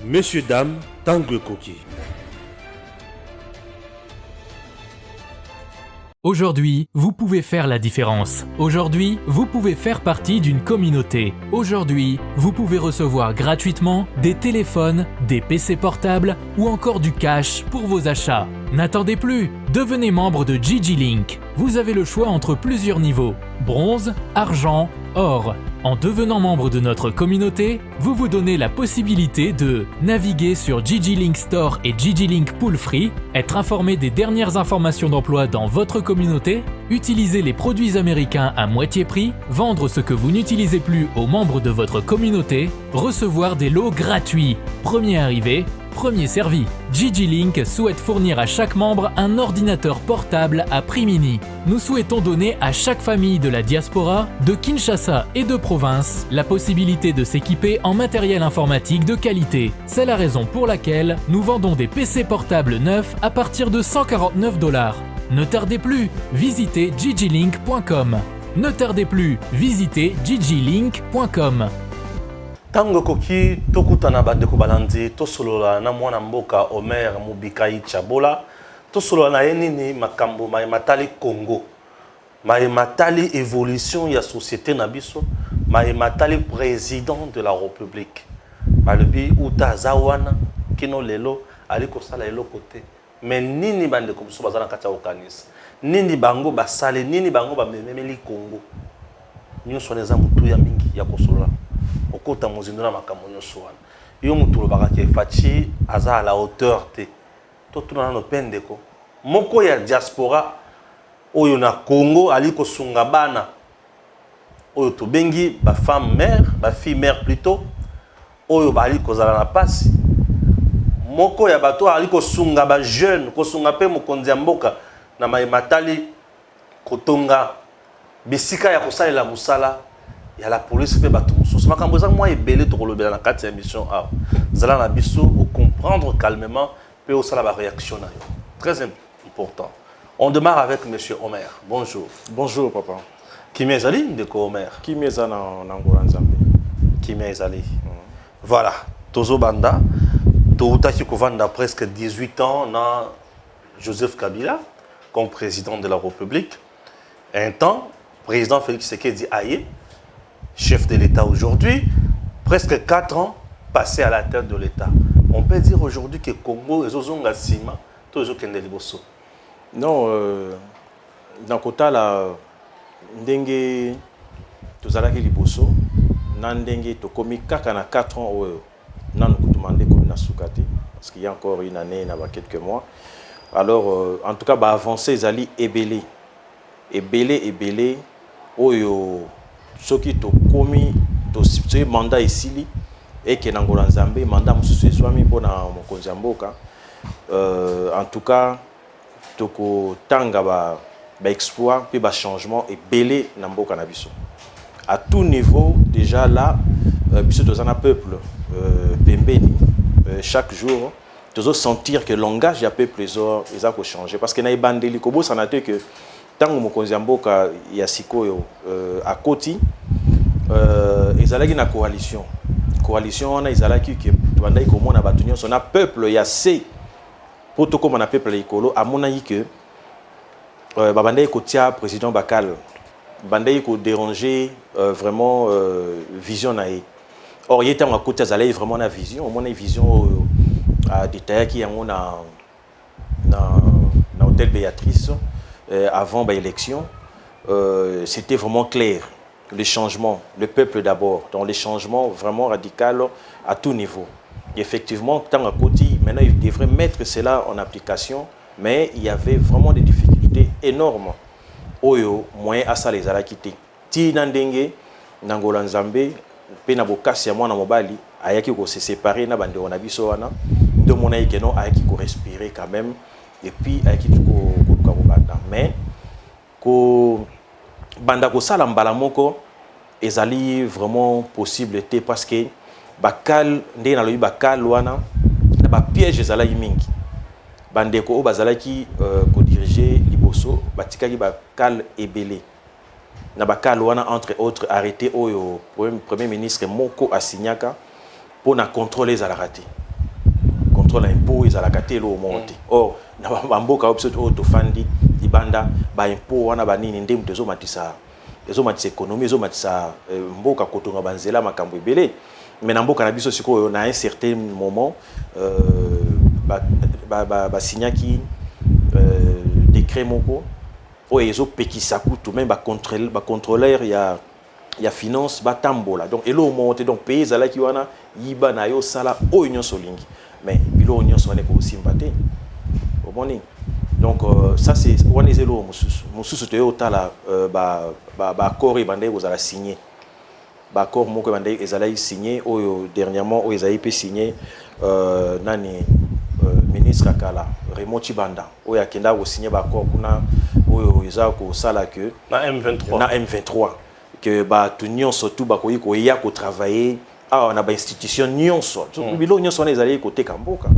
Messieurs, dames, Tanguy Koki. Aujourd'hui, vous pouvez faire la différence. Aujourd'hui, vous pouvez faire partie d'une communauté. Aujourd'hui, vous pouvez recevoir gratuitement des téléphones, des PC portables ou encore du cash pour vos achats. N'attendez plus, devenez membre de GG-Link. Vous avez le choix entre plusieurs niveaux, bronze, argent, or. En devenant membre de notre communauté, vous vous donnez la possibilité de naviguer sur GG-Link Store et GG-Link Pool Free, être informé des dernières informations d'emploi dans votre communauté, utiliser les produits américains à moitié prix, vendre ce que vous n'utilisez plus aux membres de votre communauté, recevoir des lots gratuits. Premier arrivé, premier servi. GG-Link souhaite fournir à chaque membre un ordinateur portable à prix mini. Nous souhaitons donner à chaque famille de la diaspora, de Kinshasa et de province, la possibilité de s'équiper en matériel informatique de qualité. C'est la raison pour laquelle nous vendons des PC portables neufs à partir de $149. Ne tardez plus, visitez gglink.com. Ne tardez plus, visitez gglink.com. Tanguy Koki tokutana bandeko balandi tosolola na mwana mboka Omer Mubikai Chabola tosolola na yenini makambo matali Congo matali évolution ya société na biso matali président de la République malobi uta zawana kino lelo ali kosala eloko te mais nini bandeko biso bazana kati ya okanisa nini bango basale nini bango bamemeli Congo nyonso neza mutu ya mingi ya kosolola okota mozindona makambo nyonso wana yo mutu lobaka ke fachi aza à la hauteur te totuna no pendeko moko ya diaspora oyo na Congo ali kosunga bana oyo tobengi ba femme mère ba fille mère plutôt oyo bali kozala na pasi moko ya bato ali kosunga ba jeune kosunga pe mokonzi ya mboka na matali kotonga bisika ya kosalela musala ya la police pe bato mosusu makambo eza mwa ebele tokolobela na kati ya émission awa zala na biso au comprendre calmement pe osala ba réaction na yo très important. On démarre avec monsieur Omer. Bonjour. Bonjour papa. Kimi ezali ndeko Omer? Kimi eza na ngolo nzambe. Kimi ezali. Voilà, tozo banda toutaki kovanda presque 18 ans na Joseph Kabila comme président de la République. Un temps président Félix Tshisekedi Aye chef de l'État aujourd'hui, presque 4 ans passés à la tête de l'État. On peut dire aujourd'hui que Congo est au Sima, toujours Kende Liboso. Non, dans Kota la ndenge tozalaki Liboso, ndenge tokomi kaka na 4 ans nan kutumande comme na sukati parce qu'il y a encore une année na quelques mois. Alors en tout cas ba avancer ezali ebele oyo soki tokomi to mandat isili et que nangola nzambe mandat mususu ezwami mpona mokonzi ya mboka en tout cas toko tanga ba exploit puis ba changement ebele na mboka na biso à tout niveau déjà là biso tozana peuple pembeni chaque jour tozo sentir que langage ya peuple eza ko changer parce que na ebandeli ko bosana te que tango mokonzi ya mboka ya sikoyo akoti ezalaki na coalition wana ezalaki ke tubandaki komona bato nyonso na peuple ya se poto koma na peuple likolo amonaki ke babandaki kotia président Bakal bandaki ko déranger vraiment vision na ye or ye tango akoti azalaki vraiment na vision omona vision détaillaki yango na hôtel Béatrice avant l'élection, c'était vraiment clair. Le changement, le peuple d'abord, dans les changements vraiment radicaux à tout niveau. Et effectivement, tant à côté, maintenant il devrait mettre cela en application, mais il y avait vraiment des difficultés énormes. Oyo, moyen à ça les ala quitté. Ti nandenge, nangola nzambe, pe na bokasi ya mwana mobali, ayaki ko se séparer na bande on a biso wana, de mon ayaki non ayaki ko respirer quand même. Et puis ayaki ko mais ko banda ko sala mbala moko ezali vraiment possible te parce que bakal ndé na lobi bakal wana na ba piège ezalaki mingi bandeko o bazalaki ko diriger liboso batikaki bakal ebele na bakal wana entre autres arrêté oyo premier ministre moko asignaka pour na contrôler ezalaka te contrôle impôt ezalaka te lo monte or na bamboka biso to tofandi libanda ba impôt wana banini nde mutu ezomatisa économie ezomatisa mboka kotonga banzela makambo ebele mais na mboka na biso sikoyo na un certain moment basignaki décret moko oyo ezopekisa kutu même bacontrôleur ya finance batambola donc elo monte donc pays ezalaki wana yiba na yo sala oyo nyonso olingi mais bilo nyonso wana ekosimba te omoni donc ça c'est wana ezelo mosusu toyo otala baaccord ebandai kozala signé baaccord moko ebandai ezalaki signé oyo dernièrement oyo ezali mpe signé nani ministre akala Raymond Chibanda oyo akenda kosigné baaccord kuna oyo eza kosala que na M23 que bato nyonso tu bakoki koya kotravailler awa na bainstitution nyonso bilo nyonso wana ezali koteka mboka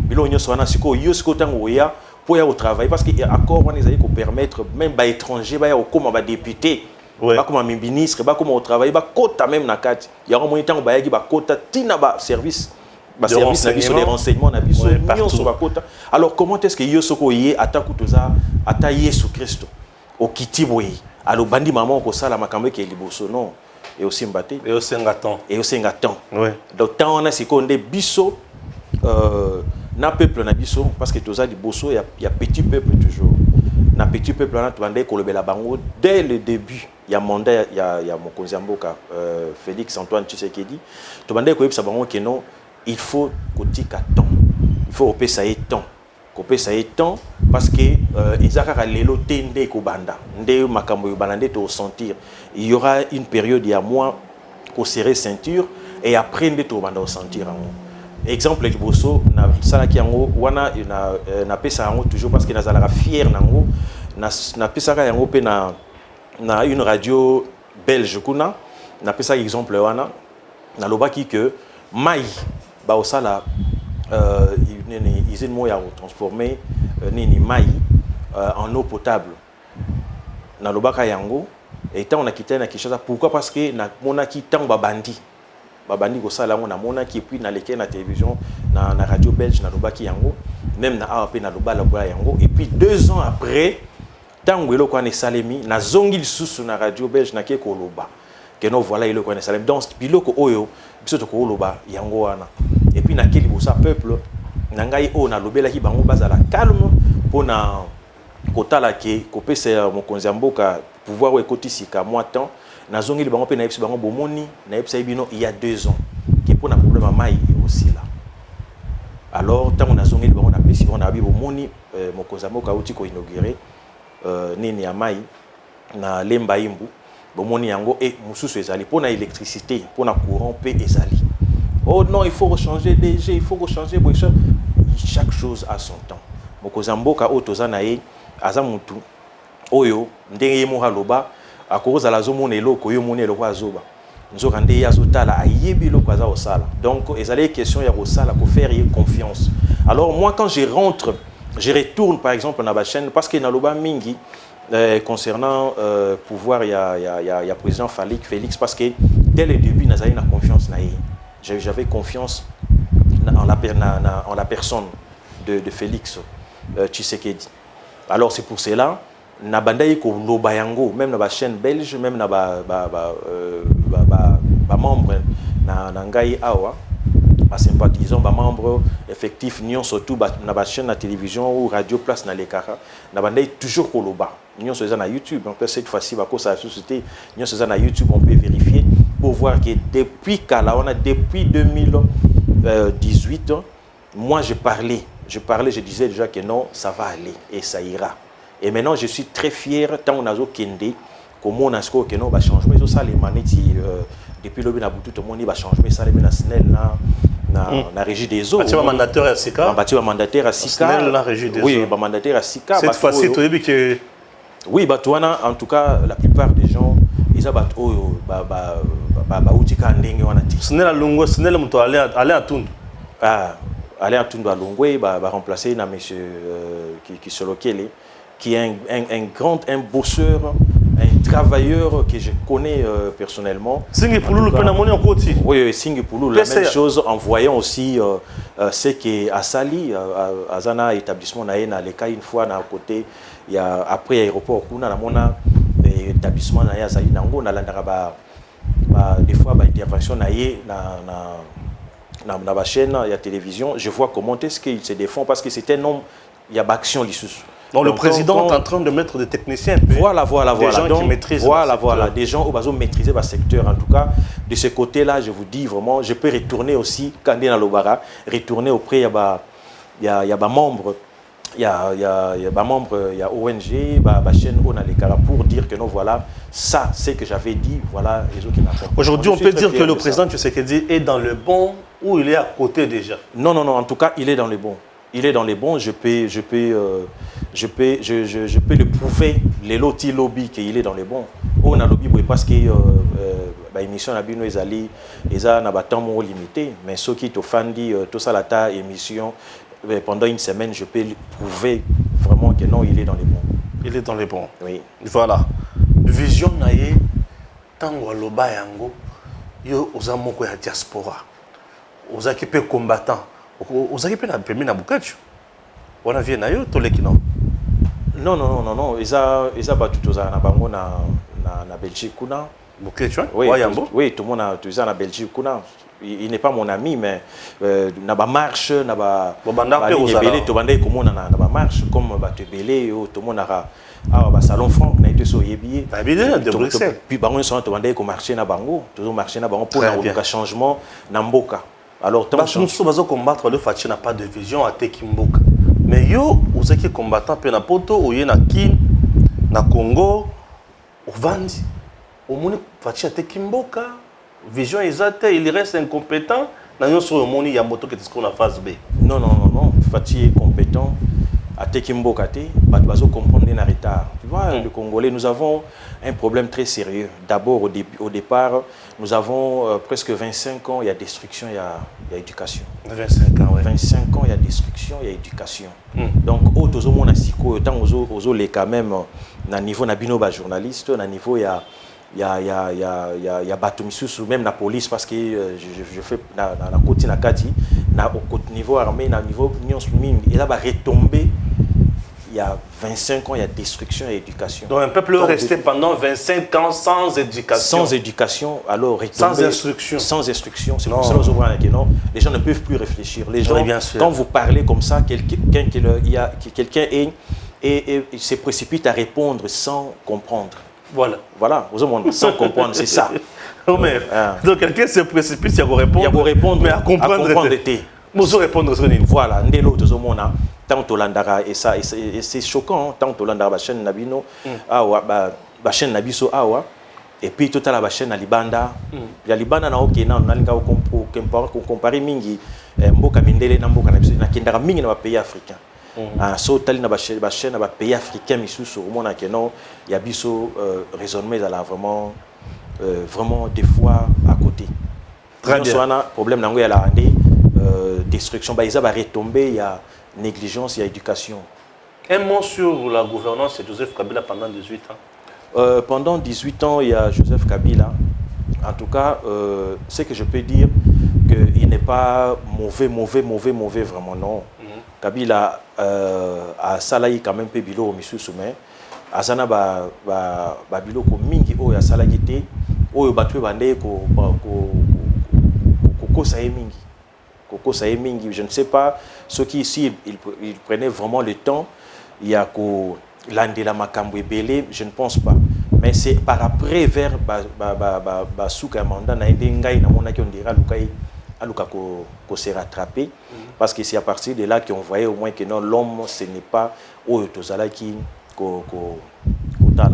bilo nyonso wana sikoyo yo sikoyo ntango oya mpo ya kotravailler parce que accord wana ezali kopermettre même baétranger baya kokóma badéputé bakóma ministre bakóma kotravailler bakota même na kati yango moni ntango bayaki bakota ntina baservice na biso les renseignements na biso nyonso bakota alors comment est-ce que yo soko ye ata kutoza ata Yesu Kristo okiti boye alo bandi maman kosala makambo ke liboso non et aussi mbaté et aussi ngaton donc tant on a siko nde biso na peuple na biso parce que toza liboso ya petit peuple toujours na petit peuple na tobandai kolobela bango dès le début ya mandat ya mokonzi mboka Félix Antoine Tshisekedi tobandai koyebisa bango ke non il faut kotika temps il faut opesa temps parce que ezaka lelo tende ko banda nde makambo yo balande to sentir il y aura une période il y a mois ko serrer ceinture et après nde to banda sentir exemple liboso na salaki yango wana na pesa yango toujours parce que nazalaka fier nango na pesa ka yango pe na une radio belge kuna na pesa exemple wana na lobaki que mai ba osala usine mo ya transformer nini mai en eau potable na lobaka yango et tant on a quitté na Kinshasa pourquoi parce que na monaki tant babandi ko sala ngo na monaki et puis na leke na télévision na radio belge na lobaki yango même na AAP na lobala kwa yango et puis 2 ans après tango eloko na salemi na zongi lisusu na radio belge na ke koloba que non voilà eloko na salemi donc biloko oyo biso to koloba yango wana et puis na keli bosa peuple na ngai o na lobela ki bango bazala calme pona kotala ke kopesa mokonzi mboka pouvoir ekotisika moi temps na zongi li bango pe na yebisi bango bomoni na yebisa bino il y a 2 ans que pona problème mai aussi là alors tant on a zongi li bango na pesi on a bi bomoni mokonzi mboka uti ko inaugurer nini ya mai na lemba imbu bomoni yango et mususu ezali pona électricité pona courant pe ezali. Oh non, il faut changer DG, il faut changer chaque chose a son temps. Mokozamboka otoza nae azamutu oyo ndenge mo haloba akoza la zomona eloko yo mona eloko azoba. Nzoka nde yazotala ayebi eloko aza osala. Donc ezali question ya osala ko faire confiance. Alors moi quand je rentre, je retourne par exemple na ba chaîne parce que na loba mingi concernant pouvoir il y a président Félix parce que dès le début nazali na confiance nae. J'avais confiance en la personne de Félix Tshisekedi. Alors c'est pour cela, na bandai ko loba yango, même na ba chaîne belge, même na ba membre na ngai awa, ba sympathisants, ba membre effectif nion surtout na ba chaîne na télévision ou radio place na lekara, na bandai toujours ko loba. Nion so na YouTube, donc cette fois-ci ba ko sa société, nion so na YouTube on peut vérifier. Pour voir que depuis depuis 2018, moi je disais déjà que non, ça va aller et ça ira. Et maintenant je suis très fier tant on a zo kende comme on a ce que non va changer ça les manetti depuis le Benabutu tout le monde va changer ça les SNEL na régie des eaux. Tu vas mandataire à Sika. Tu vas mandataire à Sika. SNEL la régie des eaux. Oui, bah mandataire à Sika. Cette fois-ci tu as dit que oui, bah toi en tout cas la plupart des gens ils abat oyo ba utika ndenge wana ti Snel Lungwe Snel muto aller à Tundu aller à Tundu à Lungwe ba remplacer na monsieur qui se lokele qui est un bosseur un travailleur que je connais personnellement. Singi Pouloulou Penamoni en côté. Oui, Singi Pouloulou, la même chose en voyant aussi ce que Asali, Azana établissement na leka une fois à côté, il y a après aéroport kuna na mona établissement na Asali nango na landara des fois ba intervention na na chaîne, il y a télévision, je vois comment est-ce qu'il se défend parce que c'est un homme, il y a action l'issue. Donc le président est en train de mettre des techniciens. Voilà. Des gens qui maîtrisent. Voilà. Des gens qui maîtriser le secteur. En tout cas, de ce côté-là, je vous dis vraiment, je peux retourner aussi, quand on est dans l'Obara, retourner auprès, il y a des membres, il y a ONG, chaîne pour dire que non, voilà, ça, c'est que j'avais dit, voilà, les autres qui m'attendent. Aujourd'hui, on peut dire que le président Tshisekedi est dans le bon ou il est à côté déjà? Non, en tout cas, il est dans le bon. Il est dans les bons, je peux le prouver, les lotis lobby qu'il est dans les bons. On a lobby parce que l'émission a bien n'a temps limité, mais ceux qui t'offrent tout ça la émission pendant une semaine, je peux prouver vraiment que non, il est dans les bons. Il est dans les bons. Oui. Voilà. Vision naie tango loba yango yo ozamoko ya diaspora. Ozaki pe combattant. Ozaki pe na pemi na bukachu. Wana vie na yo toleki non. Non. Eza batu toza na bango na Belgique kuna. Bukachu hein? Oui, tout le monde a toza na Belgique kuna. Il n'est pas mon ami mais na ba marche na ba belé to bandai komona na ba marche comme ba te belé tout le monde a salon franc na été so yebi. De Bruxelles. Puis bango sont to bandai ko marcher na bango, toujours marcher na bango pour un changement na mboka. Alors, nous sommes combattre le Fachi n'a pas de vision à Tekimboka. Mais yo, vous êtes combattant pe na poto, ou na Kin, na Congo, au Vandi. Au monde Fachi à Tekimboka, vision exacte, il reste incompétent. Dans nous sur le monde, il y a moto qui est ce qu'on a phase B. Non. Fachi est compétent. À Tekimboka, bazo comprendre un retard. Tu vois, le Congolais, nous avons un problème très sérieux. D'abord, au départ, nous avons presque 25 ans, il y a destruction, il y a éducation. 25 ans, oui. 25 ans, il y a destruction, il y a éducation. Donc, au tozo mon asiko, autant aux les quand même, na niveau na bino ba journaliste, na niveau il y a Batumisusu, même la police, parce que je fais na côté na Kati, na au niveau armé, na niveau Union Soumine, il a retombé. Il y a 25 ans, il y a destruction et éducation. Donc un peuple resté pendant 25 ans sans éducation. Sans éducation, alors sans instruction. Sans instruction. C'est pour ça que non, les gens ne peuvent plus réfléchir. Les gens, quand vous parlez comme ça, quelqu'un se précipite à répondre sans comprendre. Voilà, sans comprendre, c'est ça. Donc quelqu'un se précipite, il y a répondre, mais à comprendre. Voilà, tant que l'andara et ça et c'est choquant tant que l'andara chaîne nabino ba chaîne nabiso awa et puis tout à la chaîne na libanda ya libanda na okena na linga comparer mingi mboka mindele na mboka na biso na kindara mingi na pays africains so tali na ba chaîne na pays africains misusu au monde que non ya biso raisonnement là vraiment des fois à côté. Très bien. Soit problème nango ya la ande destruction ba isa ba retomber ya négligence et éducation. Un mot sur la gouvernance de Joseph Kabila pendant 18 ans. Pendant 18 ans, il y a Joseph Kabila. En tout cas, ce que je peux dire, qu'il n'est pas mauvais vraiment, non. Kabila a salaï quand même peu bilo au Missou Soumet. Azana bilo ko mingi o ya salagité o batwe bande ko sae mingi. Koko sae mingi, je ne sais pas ceux qui ici ils prenaient vraiment le temps, il y a ko landela makambo belé, je ne pense pas. Mais c'est par après vers souka mandat na ngai na mona ki on dira lukai aluka ko se rattraper parce que c'est à partir de là qu'on voyait au moins que non, l'homme ce n'est pas o tozala ki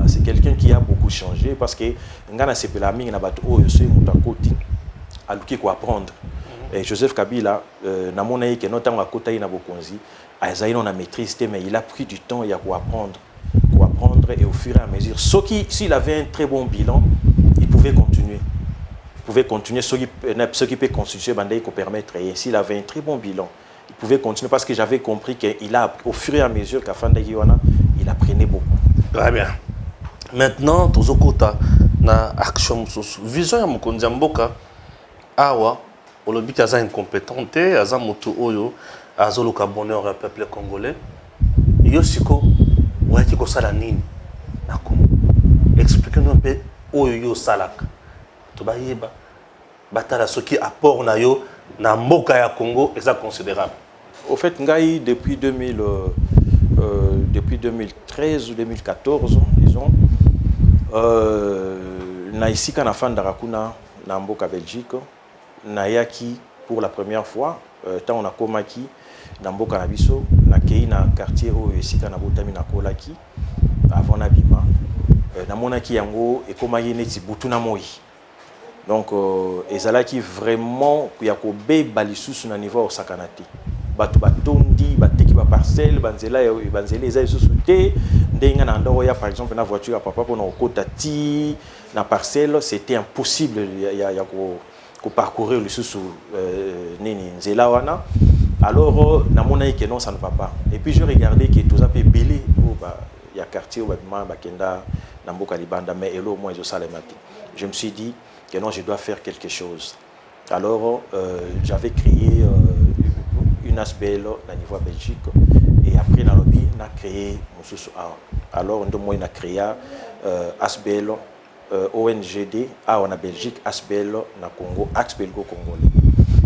c'est quelqu'un qui a beaucoup changé parce que ngana sepela mingi na bato o yose mutakoti aluki ko apprendre. Et Joseph Kabila na mona ki no tango akota ina bokonzi azaï non na maîtrise mais il a pris du temps, il y a quoi apprendre et au fur et à mesure s'il avait un très bon bilan, il pouvait continuer. Ceux qui peuvent constituer bandai pour permettre et s'il avait un très bon bilan, il pouvait continuer parce que j'avais compris qu'il a au fur et à mesure qu'à Fanda Giwana, il apprenait beaucoup. Très bien. Maintenant tozokota na action mosusu vision ya mokonzi ya mboka awa olobi ti aza incompétent te aza motu oyo azoluka bonheur ya peuple congolais yo siko oyaki kosala nini na Congo explique nous mpe oyo yo osalaka to bayeba batala soki apport na yo na mboka ya Congo eza considérable. Au fait ngai depuis 2013 ou 2014 disons na isika na fandaka kuna na mboka Belgique nayaki pour la première fois tant on a komaki na mboka na biso na kei na quartier oyo isika na botami na kolaki avant na bima na monaki yango ekomaki neti butu na moi donc ezalaki vraiment ya kobeba lisusu na niveau osakana te bato batondi bateki ba parcelle banzela eza lisusu te ndenga na ndoko ya par exemple na voiture ya papa pour na okota ti na parcelle c'était impossible ya ko parcourir lisusu nini nzela wana. Alors na monaki que non ça ne va pas et puis je regardais que tout ça peut belé au il y a quartier où bakenda na mboka libanda mais elo moi je sale mati. Je me suis dit que non je dois faire quelque chose. Alors j'avais créé une ASBL au niveau Belgique et après dans le lobby on a créé alors on a créé ASBL ONGD en Belgique ASBL na Congo Axbelgo congolais.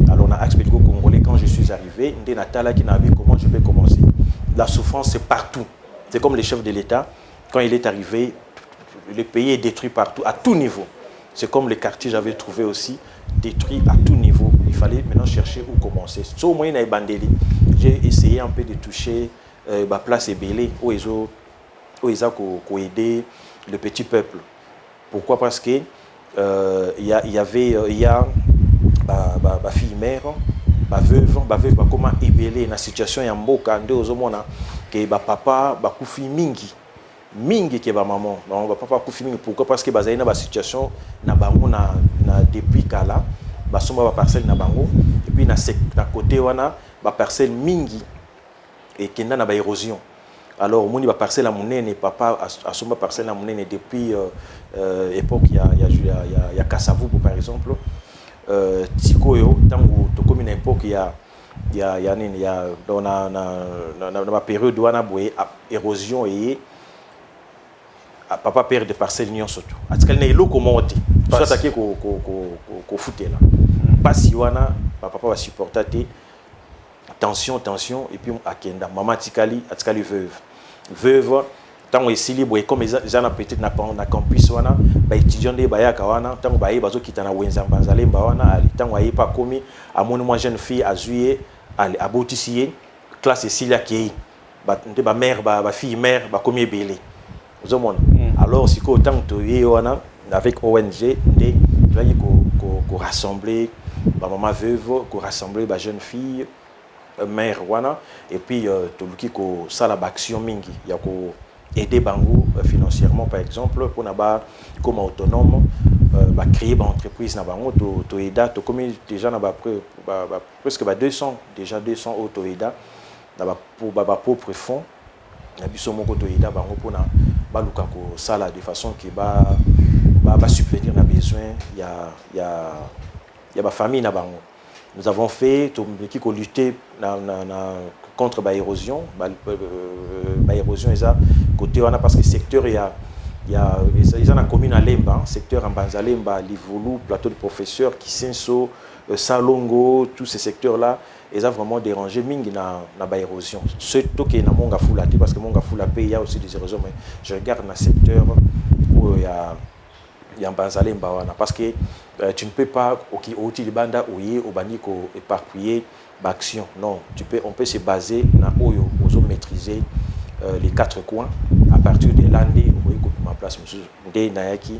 Alors on a Axbelgo congolais quand je suis arrivé ndé Natala qui n'a vu comment je vais commencer. La souffrance c'est partout. C'est comme le chef de l'État quand il est arrivé le pays est détruit partout à tout niveau. C'est comme le quartier j'avais trouvé aussi détruit à tout niveau. Il fallait maintenant chercher où commencer. Au moins, j'ai essayé un peu de toucher la place ébélée où ils ont aidé le petit peuple. Pourquoi? Parce que il y a fille mère, veuve, comment ébélé la situation en mboka nde ozomona que papa bakufi mingi ke ba maman ba papa kufi mingi. Pourquoi? Parce que bazali na ba situation na bango na depuis kala basomba ba parcelle na bango et puis na côté wana ba parcelle mingi et kenda na ba érosion. Alors moni ba parcelle à monene papa asomba parcelle à monene depuis époque il y a Kasavubu par exemple tikoyo tango to comme une époque il y a dans la période wana boye érosion et papa perd des parcelles nion surtout atikali na eloko monte soit attaquer ko foutela pasi wana papa va supporter tension et puis akenda maman atikali veuve tango esili boye comme ils en peut-être na campus wana ba étudiant de bayaka wana tango baye bazo kitana wenza mbanzalemba wana ali tango aye pa komi amoni moi jeune fille azuye ali abotisiye classe esili akei ba mère ba fille mère ba komi ebele. Alors, si on avec ONG, on rassembler ma maman veuve, qu'on rassembler ma jeune fille, mère wana, et puis tout le qui ko sala action mingi, il y a ko aider bango financièrement par exemple pour n'aba comme autonome, créer une entreprise na bango to aida to comme déjà na presque 200 auto aida pour propre fonds. Na biso moko to aida bango pour na baluka ko sala de façon que ba subvenir na besoin ya ba famille na bango. Nous avons fait tout qui ko lutter contre ba érosion eza côté wana parce que secteur il y a na commune à Lemba secteur en Banzalemba Livulu plateau de professeurs Kisenso Salongo tous ces secteurs là ils ont vraiment dérangé mingi na ba érosion surtout que na monga fula parce que monga fula il y a aussi des érosions mais je regarde na secteur où il y a Banzalemba wana parce que tu ne peux pas au banda ouye au bandi ko éparpiller l'action non on peut se baser na oyo ozo maîtriser les quatre coins à partir de l'année où il ma place monsieur ndé nayaki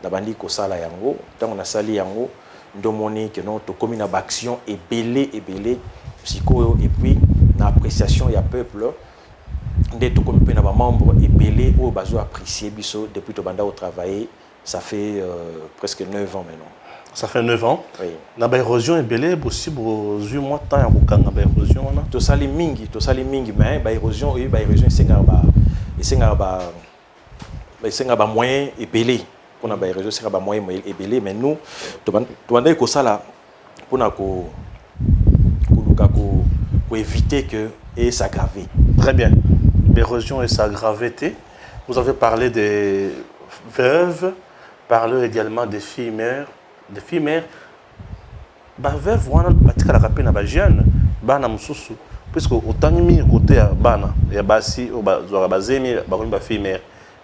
na bandi ko sala yango tant on a sali yango ndomoni que non to comme une action ébélé psycho et puis na appréciation il y a peuple ndé to comme na ba membre ébélé au bazo apprécier biso depuis to banda au travailler ça fait presque 9 ans maintenant. Ça fait 9 ans. Oui. Na ba érosion ébélé possible 8 mois temps ya kokanga ba érosion wana. To sali mingi mais ba érosion senga mais c'est un moyen ébélé pour les réseaux, c'est un moyen ébélé, mais nous tu vas que ça là pour éviter que et s'aggraver. Très bien. L'érosion et sa gravité. Vous avez parlé des veuves, parlez également des filles mères. Des filles mères, bah veuve, voilà, bah tu as la rapine à bah jeune, bah na mususu, puisque autant de mi côté à bana, il y a bah si, ou bah zora bah zemi, bah une bah fille mère,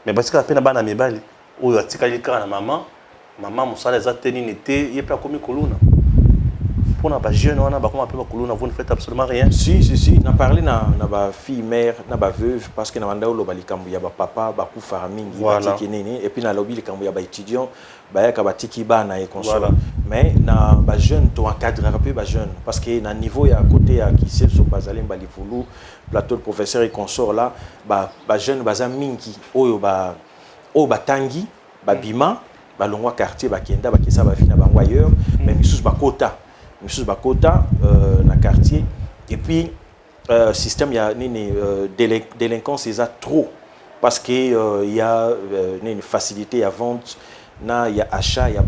mais bah tu as la peine à bana mi bali, ou la tika lika na maman musala les atténues n'était, il y a pas comme colonna. Pour na ba jeune, on a ba comme un peu colonna, vous ne faites absolument rien. Si, on a parlé na ba fille mère, na ba veuve, parce que na manda lo bali kambu ya ba papa, ba ku farming, ba tiki nini, et puis na lobby le kambu ya ba étudiant, ba ya ka ba tiki ba na e console. Mais na ba jeune, to encadrer un peu ba jeune, parce que na niveau ya côté à qui c'est sur bazalim bali fulu, plateau de professeur et consort là, ba jeune baza mingi, oyo ba tangi, ba bima, ba longwa quartier, ba kenda, ba kisa ba fina ba ailleurs, mais misus ba kota. Monsieur Bakota, dans le quartier. Et puis, système, il y a une délinquance, il y a trop. Parce qu'il y a une facilité à vente, il y a achat, il y a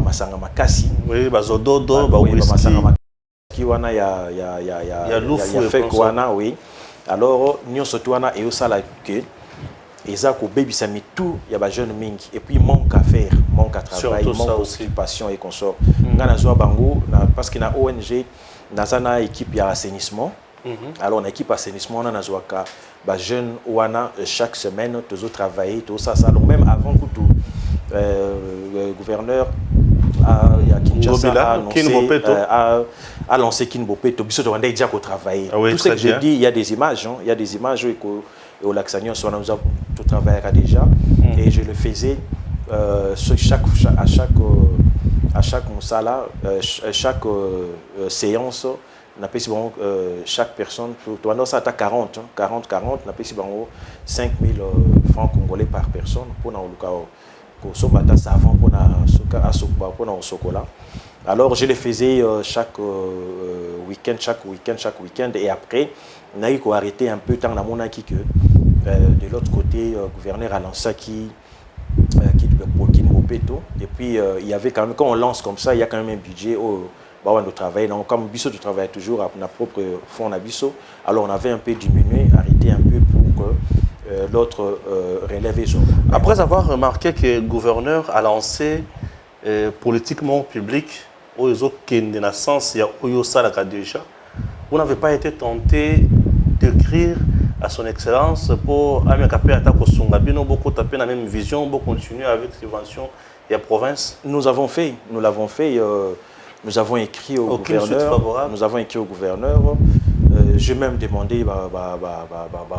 masanga makasi. Oui, bazododo, masanga makasi, il y a loufou, oui. Alors, nous surtout, et au salaire que ils ont baby sami tout, il y a des jeunes mingi et puis manque à faire, manque à travail, surtout manque d'occupation et consort. Parce qu'il y a ONG, dans une équipe d'assainissement. Alors on a équipe d'assainissement, on a des jeunes où chaque semaine tous travailler tout ça donc même avant que tout gouverneur il y a Kinshasa a lancé Kinbopeto, biso to déjà ko travailler. Tout ce que je dis, il y a des images, il y a des images et au Laxagnon, on a tout travaillé déjà et je le faisais à chaque moussala, chaque séance, on a chaque personne, on a 40, on a 5 000 francs congolais par personne pour nous savon pour nous chocolat. Alors je le faisais chaque week-end et après on a eu qu'à arrêter un peu tant dans que de l'autre côté gouverneur a lancé qui et puis il y avait quand même, quand on lance comme ça, il y a quand même un budget où on doit travailler. Donc comme Bisso travaille toujours à notre propre fonds à Bisso, alors on avait un peu diminué, arrêté un peu pour que l'autre relève les autres. Après avoir remarqué que le gouverneur a lancé politiquement public aux autres qui de naissance, il y a Oyo Salaka déjà, vous n'avez pas été tenté d'écrire à son excellence pour améliorer beaucoup taper la même vision, pour continuer avec subvention et la province. Nous l'avons fait, nous avons écrit au gouverneur. Nous avons écrit au gouverneur. J'ai même demandé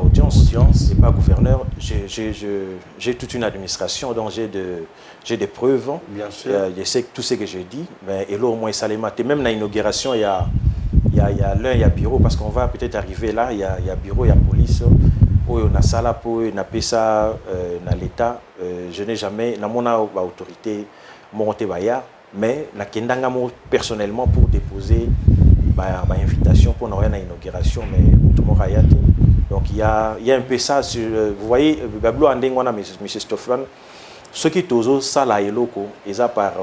audience. C'est pas gouverneur. J'ai toute une administration, donc j'ai des preuves. Bien sûr. Je sais tout ce que j'ai dit, mais et là au moins ça les mate. Même dans l'inauguration, il y a bureau parce qu'on va peut-être arriver là. Il y a bureau, il y a police. On a ça là pour on ça dans l'État. Je n'ai jamais, dans mon autorité, monté baya, mais na kendanga personnellement pour déposer invitation pour une inauguration, mais tout le monde. Donc il y a un peu ça. Vous voyez, Bablo Andengwana, M. Stoffman, ce qui est aux ça là et locaux, ils ont par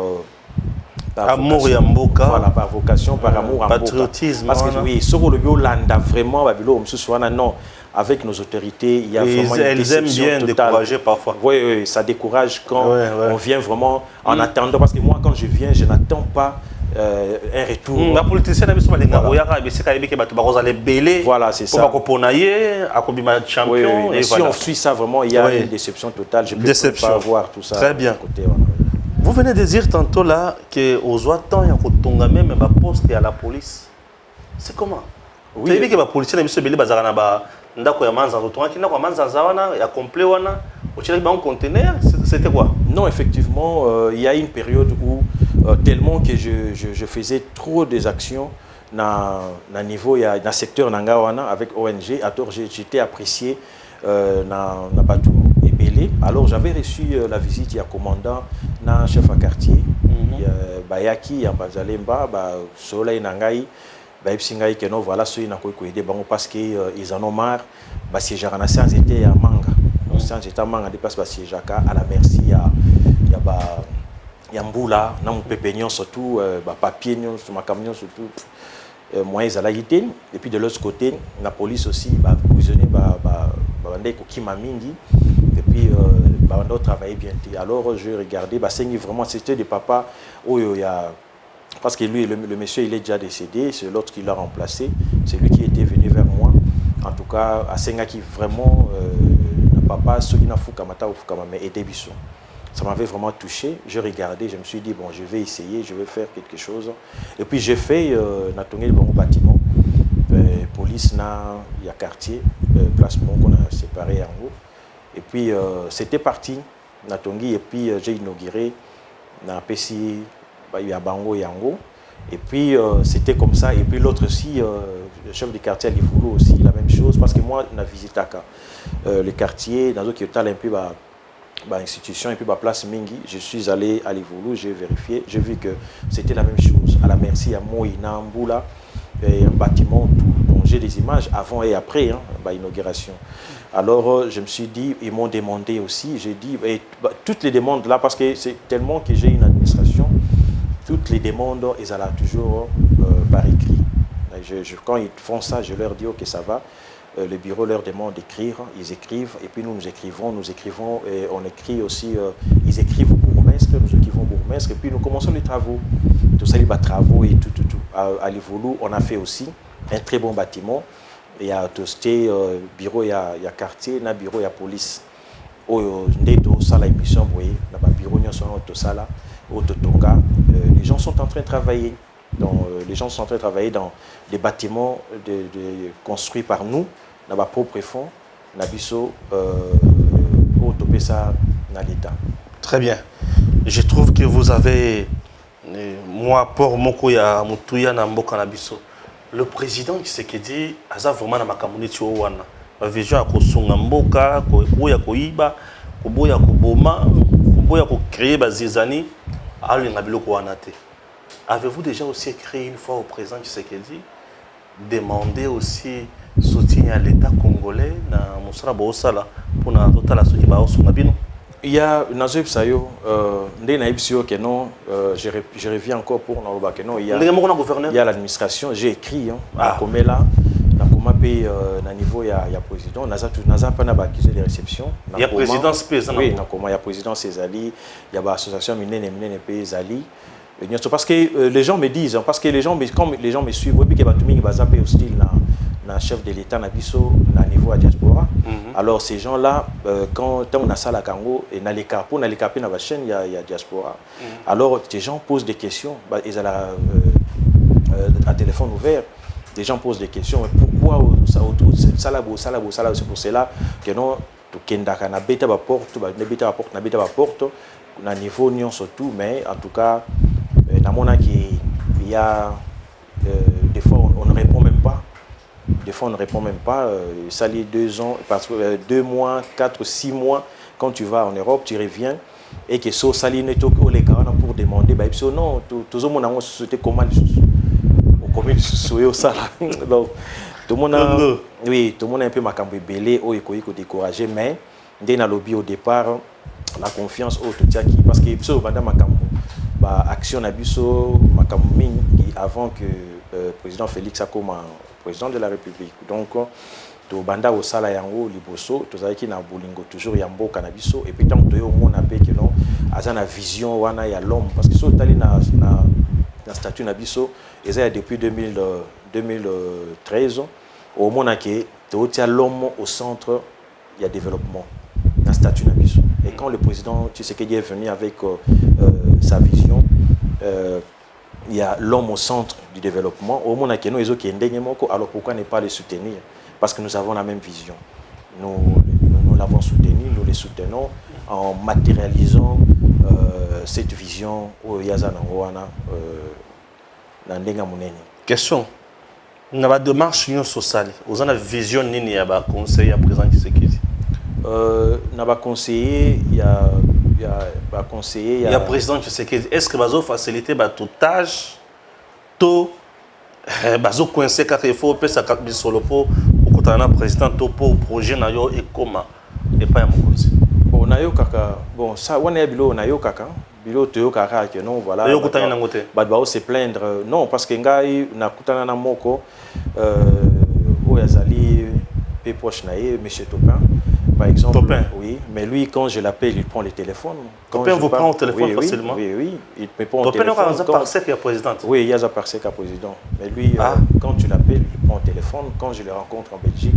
amour et amboka. Voilà, par vocation, par amour, patriotisme. Parce que oui, ce que le Biolanda vraiment, Babilo, non, avec nos autorités, il y a vraiment une déception aiment bien totale. Décourager parfois. Oui, ça décourage quand on vient vraiment en attendant. Parce que moi, quand je viens, je n'attends pas un retour. La politicienne a mis voilà, c'est ça. Champion. Et si on suit ça vraiment, il y a une déception totale. Je ne peux pas voir tout ça. Très bien. Côté, voilà. Vous venez de dire tantôt là qu'aux Ouattans, il y a un même poste et à la police. C'est comment? Oui. Vous avez dit que la police a mis ce billet c'était quoi? Non, effectivement, il y a une période où, tellement que je faisais trop des actions dans le niveau, dans le secteur Nangawana avec ONG, alors j'étais apprécié dans Batou et Bélé. Alors j'avais reçu la visite, il y a commandant, dans chef à quartier, Bayaki, Bazalemba, Soleil Nangaï. Voilà ceux qui ont aidé parce qu'ils en ont marre. Parce que Jarana Sans était à Manga. conscience j'étais manga dépasse ba siejaka à la merci ya mbula na mon pépignon surtout ba papier sur ma camion surtout moyens à la et puis de l'autre côté la police aussi ba prisonnier ba bandé ko kima mingi et puis bah on doit travailler bien. Alors je regardais bah c'est vraiment c'était de papa où il y a parce que lui le monsieur il est déjà décédé, c'est l'autre qui l'a remplacé, c'est lui qui était venu vers moi. En tout cas à Senga qui vraiment papa celui n'a fukamata ou fukama mais était biso. Ça m'avait vraiment touché. Je regardais, je me suis dit bon, je vais essayer, je vais faire quelque chose. Et puis j'ai fait na tourné le bon bâtiment. Police na il y a quartier placement qu'on a séparé en haut. Et puis c'était parti na tongi et puis j'ai inauguré na PC il y a Bango Yango. Et puis c'était comme ça. Et puis l'autre aussi, le chef du quartier à Livoulou aussi, la même chose. Parce que moi, on a visité le quartier, dans qui est un peu institution et puis place Mingi. Je suis allé à Livoulou, j'ai vérifié, j'ai vu que c'était la même chose. À la merci à Moïna Mboula, un bâtiment, tout. Donc j'ai des images avant et après, hein, inauguration. Alors je me suis dit, ils m'ont demandé aussi, j'ai dit, toutes les demandes là, parce que c'est tellement que j'ai une administration. Toutes les demandes, ils sont toujours par écrit. Quand ils font ça, je leur dis ok, ça va. Le bureau leur demande d'écrire, ils écrivent, et puis nous écrivons, et on écrit aussi, ils écrivent au bourgmestre, nous écrivons au bourgmestre, et puis nous commençons les travaux. Tout ça, les travaux et tout. À Livoulou, on a fait aussi un très bon bâtiment. Il y a tosté, bureau, il y a quartier, il y a bureau, il y a police. Les gens sont en train de travailler. Les gens sont en train de travailler dans des bâtiments construits par nous, dans nos propres fonds, dans l'État. Très bien. Je trouve que vous avez, moi, pour Mokoya, Moutuya, Namboka, Nabiso, le président qui s'est dit, Aza vraiment dans ma communauté, ma vision à Kosunga Mboka, Koya Koiba, Koboya Koboma, Koboya Ko créer Bazizani, Ali Nabilo Kouanate. Avez-vous déjà aussi écrit une fois au président Tshisekedi, demander aussi soutien à l'État congolais dans Moussala Bosala pour la totale soutien à Bino? Il y a une autre chose, je reviens encore pour il y a l'administration, j'ai écrit, comme là, na niveau il y a président, n'a pas accusé de réception. Il y a président Césali. Oui, il y a président Césali, il y a l'association Minene Césali. Parce que les gens me disent, parce que comme les gens me suivent, oui, que Batuming va zapper hostile na chef de l'État na biso na niveau à diaspora. Alors ces gens-là, quand on a ça à Congo et na les capos na la chaîne il y a diaspora. Alors les gens posent des questions, ils ont un téléphone ouvert. Les gens posent des questions, mais pourquoi ça c'est pour cela que non to kendaka na beta ba porte na niveau nion surtout, mais en tout cas il y a des fois on ne répond même pas. Des fois on ne répond même pas. Ça lit 2 ans, parce que 2 mois, 4, 6 mois, quand tu vas en Europe, tu reviens et que so sali neto les gars pour demander bah non tout le monde a société comment comme au ça. Donc tout le monde a, oui, tout le monde a un peu macambo belé ou écoïco découragé, mais dès na lobby au départ la confiance au tout qui parce que so banda macambo bah action na biso macambo avant que président Félix Akoma président de la République. Donc to banda au sala yango liboso to zaki na bolingo toujours ya mboka na biso et puis tant que au monde appé que non azana vision wana ya l'homme parce que so tali na statut na biso et depuis 2013 au monde que to tia l'homme au centre il y a développement na statut na biso et quand le président Tshisekedi est venu avec sa vision il y a l'homme au centre du développement au monde que nous les autres alors pourquoi ne pas les soutenir parce que nous avons la même vision nous l'avons soutenu nous les soutenons en matérialisant cette vision au Yazana Wana Nandenga Muneni. Question. Dans la démarche sociale, vous avez une vision nini ya ba conseiller à président Tshisekedi? Na ba conseiller il y a conseiller il y a président Tshisekedi. Est-ce que bazo faciliter ba toutage to bazo coincer car il faut pesa kat bisolo po okutana président to po projet na yo et comment et pas ya mokonzi. Bon nayo kaka bon ça on est bilo nayo kaka bilo toyo kaka que non voilà. Yo kutana nango te. Ba se plaindre non parce que ngai na kutana na moko Oyazali pe proche naie monsieur Topin par exemple. Topin. Oui, mais lui quand je l'appelle il prend le téléphone. Topin vous prend au téléphone oui, facilement. Oui, il me prend au téléphone. Topin n'a pas par sec président. Oui, il y a un par sec à président. Mais lui quand tu l'appelles, il prend au téléphone. Quand je le rencontre en Belgique,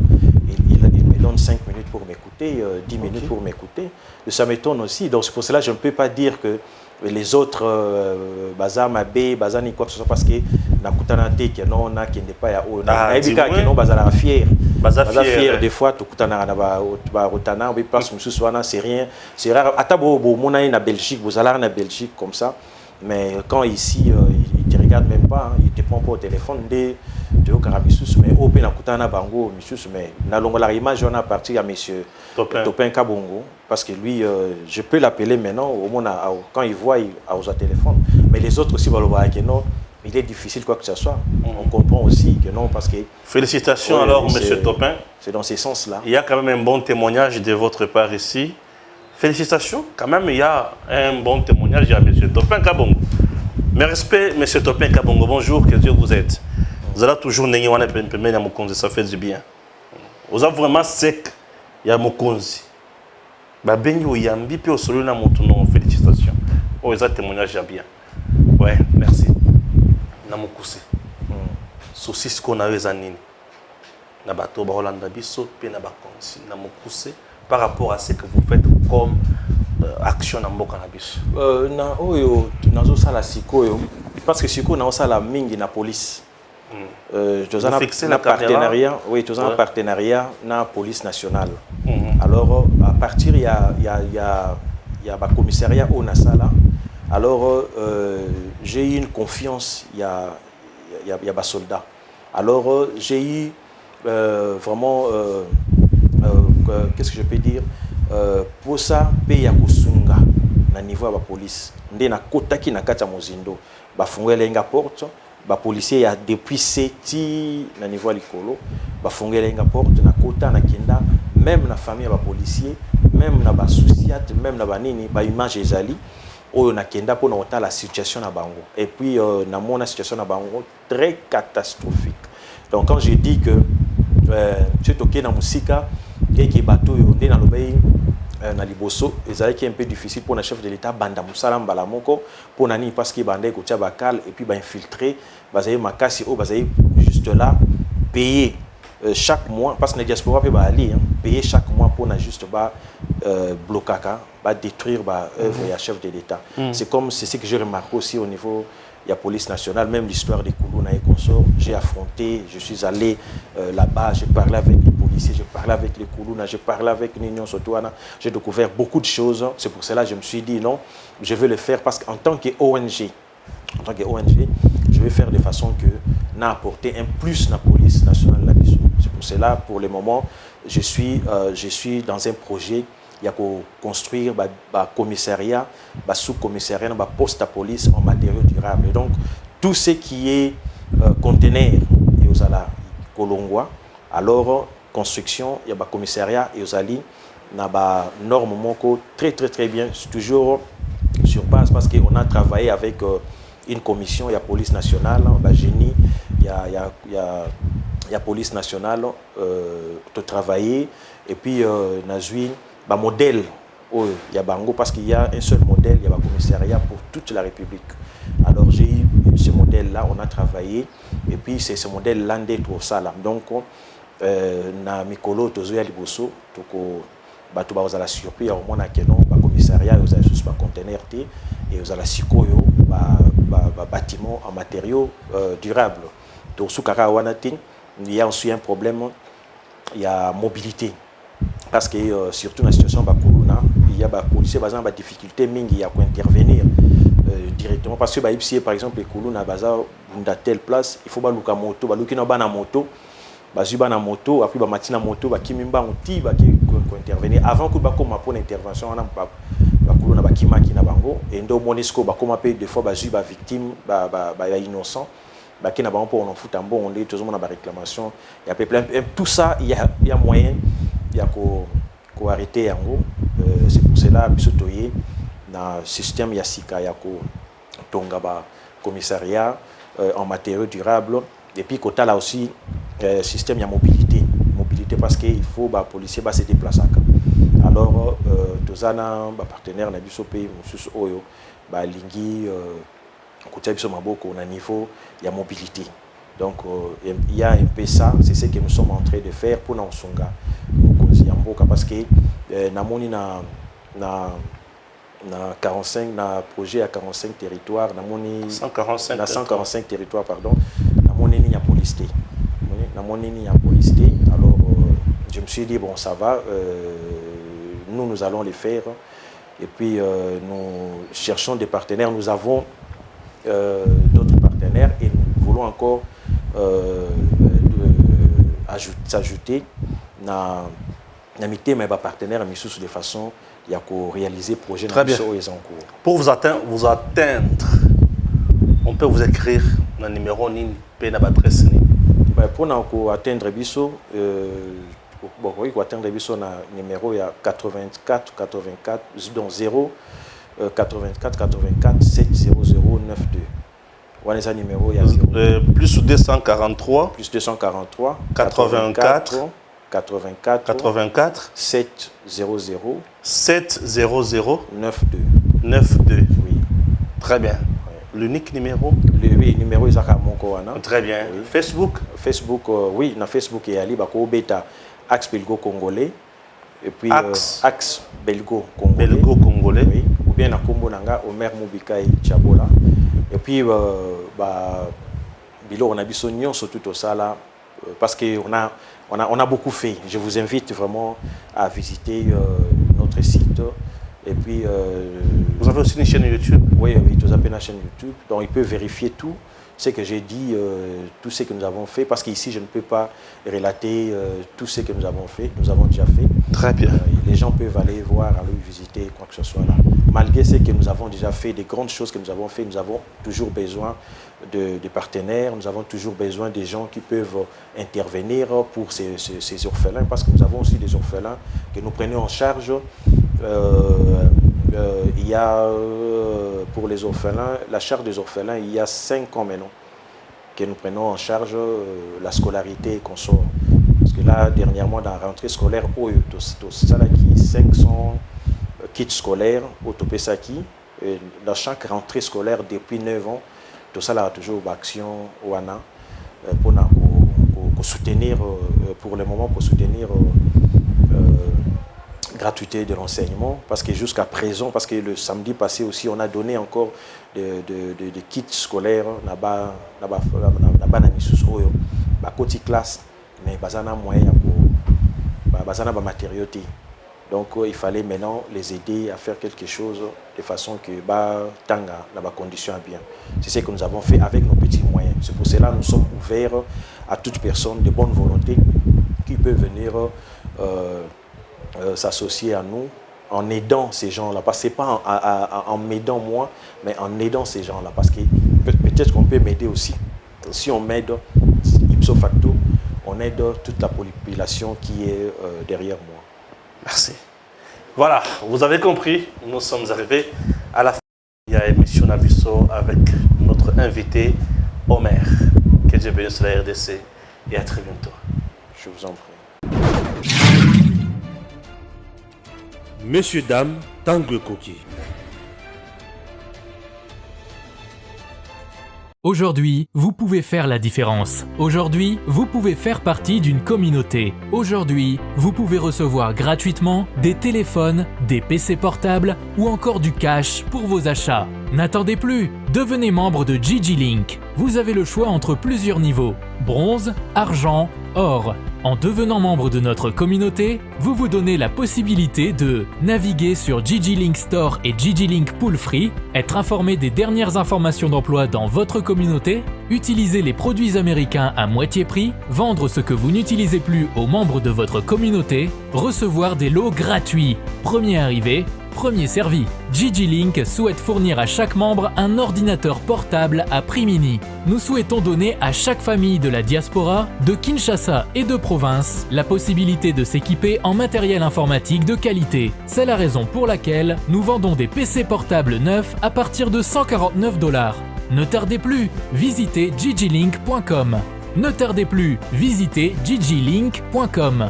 il me donne 5 minutes pour m'écouter, 10 minutes pour m'écouter. Ça m'étonne aussi. Donc c'est pour cela que je ne peux pas dire que les autres Baza Mabé, Baza ni quoi que ce soit parce que nakutana te que non na qui n'est pas ya o na ebika que non Baza la fier. Baza fier des fois tu kutana na ba rotana ou place monsieur soana c'est rien. C'est rare atabo bo mona na Belgique, vous allez en Belgique comme ça. Mais quand ici il te regarde même pas, il te prend pas au téléphone de Karabisus mais au pe nakutana bango monsieur mais na longola image on a parti à monsieur Topin Kabongo parce que lui je peux l'appeler maintenant au moins quand il voit il a au téléphone mais les autres aussi vont le voir que non il est difficile quoi que ce soit. On comprend aussi que non parce que félicitations alors monsieur Topin. C'est dans ces sens là. Il y a quand même un bon témoignage de votre part ici. Félicitations, quand même il y a un bon témoignage à monsieur Topin Kabongo. Mes respects monsieur Topin Kabongo, bonjour, que Dieu vous aide. Vous allez toujours n'ayez pas de mokonzi, ça fait du bien. Vous avez vraiment sec, il y a mokonzi. Bah ben yo yambi puis au solo na motuno, félicitations. Oh ils ont témoignage bien. Ouais, merci. Na mokuse. Saucisse qu'on a eu zanini. Na bato ba Hollanda biso puis na ba konsi na mokuse par rapport à ce que vous faites comme action na mboka na biso. Na oyo nazo sala sikoyo parce que sikoyo na sala mingi na police. Un partenariat, oui, un partenariat dans la police nationale. Alors, à partir, il y a un commissariat au Nassala. Alors, j'ai eu une confiance, il y a des soldats. Alors, j'ai eu vraiment, qu'est-ce que je peux dire, pour ça, il y a Kosunga, au niveau de la police. Il y a kota qui na kata mozindo, ba fungele nga porte. Les policiers depuis 7 ans au niveau de l'école, ils font des portes, na kota, na kenda, même la famille des policiers, même na souciat, même na banini, ba image ezali, oyo na kenda pour noter la situation na bango. Et puis na mona situation na bango très catastrophique. Donc quand je dis que tu toqué na musika et que bateau yonde na lobei na liboso ezalaki un peu difficile pour le chef de l'état banda musala mbala moko pour nani parce que bandé ko tia bakal et puis ba infiltrer bazaye makasi o bazaye juste là payer chaque mois parce que la diaspora peut ba ali payer chaque mois pour na juste ba blocaka ba détruire ba œuvre ya chef de l'état. C'est comme c'est ce que j'ai remarqué aussi au niveau il y a police nationale, même l'histoire des Koulouna et consorts. J'ai affronté, je suis allé là-bas, j'ai parlé avec les policiers, j'ai parlé avec les Koulouna, j'ai parlé avec l'Union Sotouana, j'ai découvert beaucoup de choses. C'est pour cela que je me suis dit non, je vais le faire parce qu'en tant qu'ONG, je vais faire de façon que n'a apporté un plus à la police nationale là-dessus. C'est pour cela, pour le moment, je suis dans un projet. Il y a qu'à construire un commissariat, un sous-commissariat, un poste de police en matériaux durables. Et donc, tout ce qui est conteneur et aux ala Kolongwa, alors construction, il y a un commissariat et aux ali, il y a des normes très bien, toujours sur base parce qu'on a travaillé avec une commission, il y a police nationale, il y a génie, il y a police nationale, de travailler, et puis il y a un modèle, il y a Bango parce qu'il y a un seul modèle, il y a un commissariat pour toute la République. Alors j'ai eu ce modèle-là, on a travaillé, et puis c'est ce modèle-là pour ça. Donc, na mikolo tozoya liboso, toko bato ba ozala surpris au mona kenon ba commissariat ozala sous ba conteneur té et ozala sikoyo ba bâtiment en matériaux durables. Donc sous kaka wana tin, il y a aussi un problème, il y a mobilité. Parce que surtout dans la situation de il y a des policiers qui ont des difficultés à intervenir directement. Parce que par exemple, les Koulouna à telle place, il faut que moto, moto, moto, après matina moto, intervenir avant que pour l'intervention, on a et donc Monisco des fois victime, innocent. Qui n'a pas pour on fout un bon, on est toujours dans la réclamation. Il y a tout ça, il y a moyen. Il y a arrêté yango. C'est pour cela biso toye na système ya sika ya ko tonga ba commissariat en matériaux durables et puis kota là aussi système ya mobilité parce que il faut ba policier ba se déplacer. Alors tozana ba partenaire na biso pe mususu oyo ba lingi kotia biso maboko na niveau ya mobilité. Donc il y a un peu ça, c'est ce que nous sommes en train de faire pour na Songa mokonzi ya mboka parce que namoni na 45 na projet à 45 territoires namoni 145 territoires pardon namoni ni ya police alors je me suis dit bon ça va nous allons le faire et puis nous cherchons des partenaires, nous avons d'autres partenaires et nous voulons encore s'ajouter na mité mais partenaires misusu de façon il y a réaliser projet très bien en cours. Pour vous atteindre on peut vous écrire un numéro ni pe na adresse ni pour nous atteindre biso bon oui atteindre biso na numéro ya 84 donc 0 84 84 70092 voilà ça numéro ya 0 plus 243 84 700 92 oui très bien. L'unique numéro? Le numéro est à Monkoana. Très bien. Oui. Facebook, oui, na Facebook et Ali bako beta Axe Belgo Congolais et puis Axe Belgo Congolais. Belgo Congolais. Oui. Ou bien na Kombo nanga Omer Mubikai Chabola. Et puis bilo on a biso nyonso tout au sala parce que on a beaucoup fait. Je vous invite vraiment à visiter notre site. Et puis vous avez aussi une chaîne YouTube? Oui, vous avez une chaîne YouTube. Donc il peut vérifier tout ce que j'ai dit, tout ce que nous avons fait, parce qu'ici je ne peux pas relater tout ce que nous avons fait. Nous avons déjà fait. Très bien. Les gens peuvent aller voir, aller visiter, quoi que ce soit là. Malgré ce que nous avons déjà fait, des grandes choses que nous avons fait, nous avons toujours besoin de partenaires, nous avons toujours besoin des gens qui peuvent intervenir pour ces orphelins, parce que nous avons aussi des orphelins que nous prenons en charge. Il y a pour les orphelins, la charge des orphelins, il y a 5 ans maintenant que nous prenons en charge la scolarité qu'on sort. Parce que là, dernièrement, dans la rentrée scolaire, ça là qui 500 kits scolaires au Topesaki. Dans chaque rentrée scolaire depuis 9 ans, tout ça là a toujours action OANA pour soutenir, pour le moment, pour soutenir gratuité de l'enseignement, parce que jusqu'à présent, parce que le samedi passé aussi, on a donné encore des kits scolaires là-bas, côté classe, mais bazana moyen pour bazana matériaux. Donc il fallait maintenant les aider à faire quelque chose de façon que tanga na condition bien. C'est ce que nous avons fait avec nos petits moyens. C'est pour cela que nous sommes ouverts à toute personne de bonne volonté qui peut venir s'associer à nous en aidant ces gens-là. Parce que ce n'est pas en m'aidant moi, mais en aidant ces gens-là. Parce que peut-être qu'on peut m'aider aussi. Si on m'aide, ipso facto, on aide toute la population qui est derrière moi. Merci. Voilà, vous avez compris, nous sommes arrivés à la fin de l'émission Nabiso avec notre invité Omer. Que Dieu bénisse la RDC et à très bientôt. Je vous en prie. Messieurs, dames, Tanguy Koki. Aujourd'hui, vous pouvez faire la différence. Aujourd'hui, vous pouvez faire partie d'une communauté. Aujourd'hui, vous pouvez recevoir gratuitement des téléphones, des PC portables ou encore du cash pour vos achats. N'attendez plus, devenez membre de GG Link. Vous avez le choix entre plusieurs niveaux: bronze, argent, or. En devenant membre de notre communauté, vous vous donnez la possibilité de naviguer sur GG Link Store et GG Link Pool Free, être informé des dernières informations d'emploi dans votre communauté, utiliser les produits américains à moitié prix, vendre ce que vous n'utilisez plus aux membres de votre communauté, recevoir des lots gratuits, premier arrivé, premier servi. GG-Link souhaite fournir à chaque membre un ordinateur portable à prix mini. Nous souhaitons donner à chaque famille de la diaspora, de Kinshasa et de province, la possibilité de s'équiper en matériel informatique de qualité. C'est la raison pour laquelle nous vendons des PC portables neufs à partir de $149. Ne tardez plus, visitez gglink.com. Ne tardez plus, visitez gglink.com.